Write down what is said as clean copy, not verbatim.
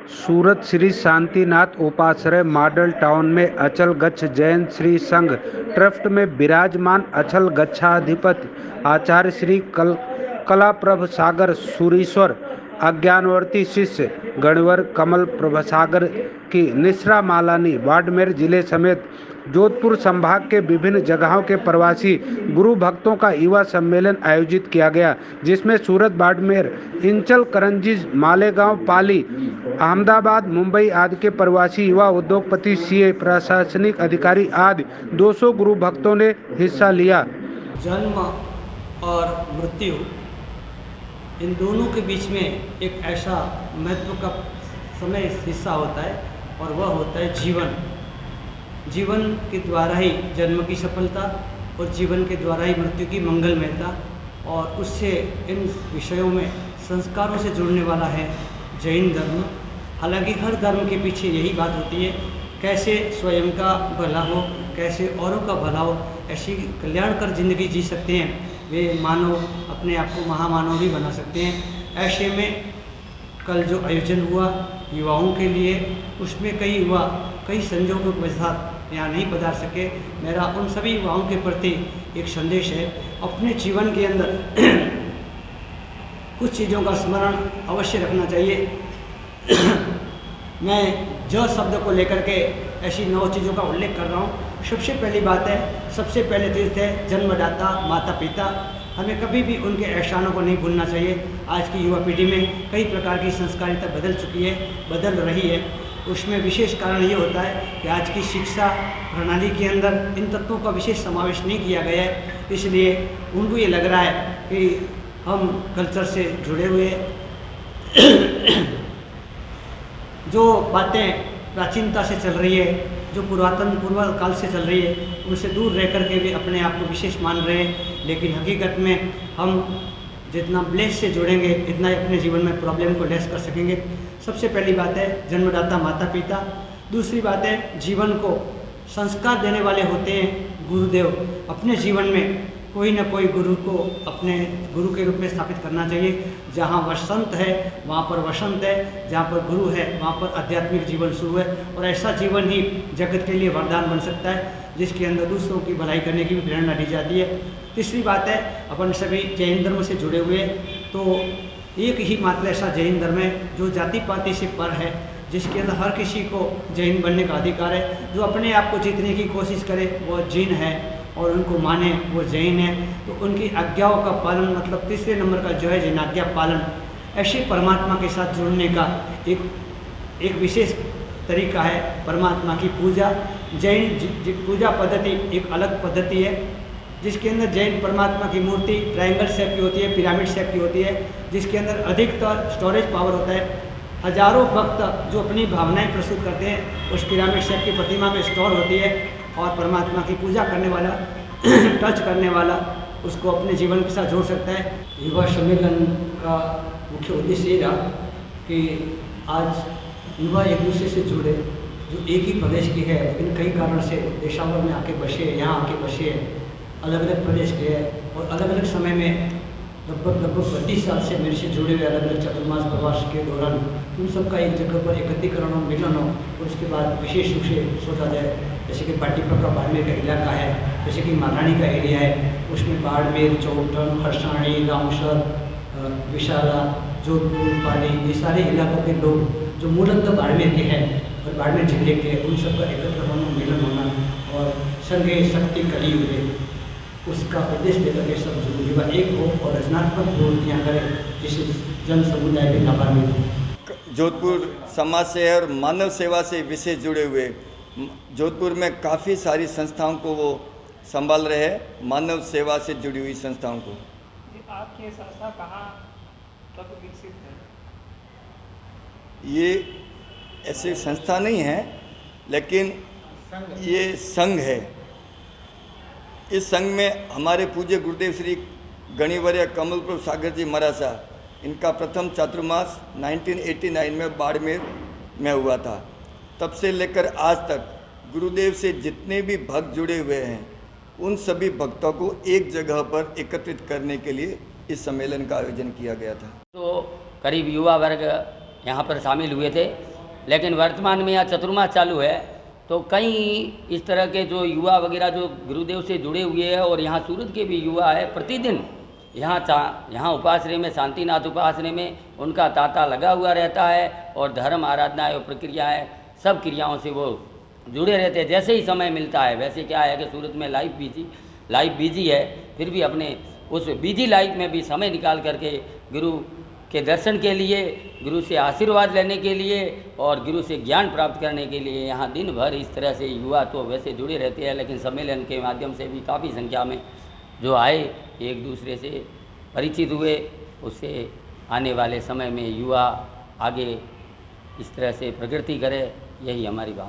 सूरत Shri Shantinath उपाश्रय model town में अचल गच्छ जैन श्री संघ ट्रस्ट में विराजमान अचल गच्छाधिपति आचार्य श्री कलाप्रभ सागर सूरीश्वर अज्ञानवर्ती शिष्य गणवर कमल प्रभसागर की निश्रा मालानी बाड़मेर जिले समेत जोधपुर संभाग के विभिन्न जगहों के प्रवासी गुरु भक्तों का युवा सम्मेलन आयोजित किया गया, जिसमें सूरत, बाड़मेर, इंचल, करंजी, मालेगांव, पाली, अहमदाबाद, मुंबई आदि के प्रवासी युवा उद्योगपति, सीए, प्रशासनिक अधिकारी आदि 200 गुरु भक्तों ने हिस्सा लिया। जन्म और मृत्यु इन दोनों के बीच में एक ऐसा महत्व का समय हिस्सा होता है और वह होता है जीवन। जीवन के द्वारा ही जन्म की सफलता और जीवन के द्वारा ही मृत्यु की मंगलमयता, और उससे इन विषयों में संस्कारों से जुड़ने वाला है जैन धर्म। हालांकि हर धर्म के पीछे यही बात होती है, कैसे स्वयं का भला हो, कैसे औरों का भला हो, ऐसी कल्याणकर जिंदगी जी सकते हैं वे मानव अपने आप को महामानव भी बना सकते हैं। ऐसे में कल जो आयोजन हुआ युवाओं के लिए, उसमें कई युवा कई संजोगों के वजह यहाँ नहीं पधार सके। मेरा उन सभी युवाओं के प्रति एक संदेश है, अपने जीवन के अंदर कुछ चीज़ों का स्मरण अवश्य रखना चाहिए। मैं ज शब्द को लेकर के ऐसी 9 चीज़ों का उल्लेख कर रहा हूँ। सबसे पहली बात है, सबसे पहले तीर्थ है जन्मदाता माता पिता। हमें कभी भी उनके एहसानों को नहीं भूलना चाहिए। आज की युवा पीढ़ी में कई प्रकार की संस्कारिता बदल चुकी है, बदल रही है। उसमें विशेष कारण ये होता है कि आज की शिक्षा प्रणाली के अंदर इन तत्वों का विशेष समावेश नहीं किया गया है, इसलिए उनको ये लग रहा है कि हम कल्चर से जुड़े हुए जो बातें प्राचीनता से चल रही है, जो पूर्व काल से चल रही है, उनसे दूर रह कर के भी अपने आप को विशेष मान रहे हैं। लेकिन हकीकत में हम जितना ब्लेस से जुड़ेंगे इतना ही अपने जीवन में प्रॉब्लम को लेस कर सकेंगे। सबसे पहली बात है जन्मदाता माता पिता। दूसरी बात है जीवन को संस्कार देने वाले होते हैं गुरुदेव। अपने जीवन में कोई ना कोई गुरु को अपने गुरु के रूप में स्थापित करना चाहिए। जहाँ वसंत है वहाँ पर वसंत है, जहाँ पर गुरु है वहाँ पर आध्यात्मिक जीवन शुरू है, और ऐसा जीवन ही जगत के लिए वरदान बन सकता है, जिसके अंदर दूसरों की भलाई करने की भी प्रेरणा दी जाती है। तीसरी बात है, अपन सभी जैन धर्म से जुड़े हुए, तो एक ही मात्र ऐसा जैन धर्म है जो जाति पाति से पर है, जिसके अंदर हर किसी को जैन बनने का अधिकार है। जो अपने आप को जीतने की कोशिश करे वो जैन है, और उनको माने वो जैन है। तो उनकी आज्ञाओं का पालन, मतलब तीसरे नंबर का जो है जैन आज्ञा पालन। ऐसे परमात्मा के साथ जुड़ने का एक विशेष तरीका है परमात्मा की पूजा। जैन पूजा पद्धति एक अलग पद्धति है, जिसके अंदर जैन परमात्मा की मूर्ति ट्रायंगल शेप की होती है, पिरामिड शेप की होती है, जिसके अंदर अधिकतर स्टोरेज पावर होता है। हजारों भक्त जो अपनी भावनाएं प्रस्तुत करते हैं उस पिरामिड शेप की प्रतिमा में स्टोर होती है, और परमात्मा की पूजा करने वाला टच करने वाला उसको अपने जीवन के साथ जोड़ सकता है। युवा सम्मेलन का मुख्य उद्देश्य ये रहा कि आज युवा एक दूसरे से जुड़े, जो एक ही प्रदेश की है लेकिन कई कारण से देशावर में आके बसे, यहाँ आके बसे, अलग अलग प्रदेश के हैं, और अलग अलग समय में लगभग 32 साल से मेरे से जुड़े हुए अलग अलग चतुर्मास प्रवास के दौरान उन सबका एक जगह पर एकत्रीकरण और मिलन हो, और उसके बाद विशेष रूप से सोचा जाए, जैसे कि पाटीपक्का बाड़मेर का इलाका है, जैसे कि मालानी का एरिया है, उसमें बाड़मेर, चौटन, हरसाणी, रामसर, विशाला, जोधपुर, पाली, ये सारे इलाकों के लोग जो मूलतः बाड़मेर के हैं और बाड़मेर जिले के, उन सबका एकत्र होना, मिलन होना और संघे शक्ति कली हुए, उसका उद्देश्य लेकर के सब युवा एक हो और रचनात्मक प्रवृत्तियाँ करें, जिससे जन समुदाय के लाभान्वित हो। जोधपुर समाज से और मानव सेवा से विशेष जुड़े हुए, जोधपुर में काफ़ी सारी संस्थाओं को वो संभाल रहे हैं, मानव सेवा से जुड़ी हुई संस्थाओं को। आपकी संस्था कहाँ तक विकसित है? ये ऐसी संस्था नहीं है, लेकिन ये संघ है। इस संघ में हमारे पूज्य गुरुदेव श्री गणिवर्य कमल प्रभ सागर जी महाराज, इनका प्रथम चातुर्मास 1989 में बाड़मेर में हुआ था। तब से लेकर आज तक गुरुदेव से जितने भी भक्त जुड़े हुए हैं, उन सभी भक्तों को एक जगह पर एकत्रित करने के लिए इस सम्मेलन का आयोजन किया गया था। तो करीब युवा वर्ग यहाँ पर शामिल हुए थे लेकिन वर्तमान में यहाँ चतुर्मास चालू है, तो कई इस तरह के जो युवा वगैरह जो गुरुदेव से जुड़े हुए हैं और यहाँ सूरत के भी युवा है, प्रतिदिन यहाँ उपाश्रय में, शांतिनाथ उपाश्रय में उनका तांता लगा हुआ रहता है और धर्म आराधनाएँ और प्रक्रियाएँ सब क्रियाओं से वो जुड़े रहते हैं। जैसे ही समय मिलता है, वैसे क्या है कि सूरत में लाइफ बिजी है, फिर भी अपने उस बिजी लाइफ में भी समय निकाल करके गुरु के दर्शन के लिए, गुरु से आशीर्वाद लेने के लिए और गुरु से ज्ञान प्राप्त करने के लिए यहाँ दिन भर इस तरह से युवा तो वैसे जुड़े रहते हैं, लेकिन सम्मेलन के माध्यम से भी काफ़ी संख्या में जो आए एक दूसरे से परिचित हुए। उससे आने वाले समय में युवा आगे इस तरह से प्रगति करे, यही हमारी भावना।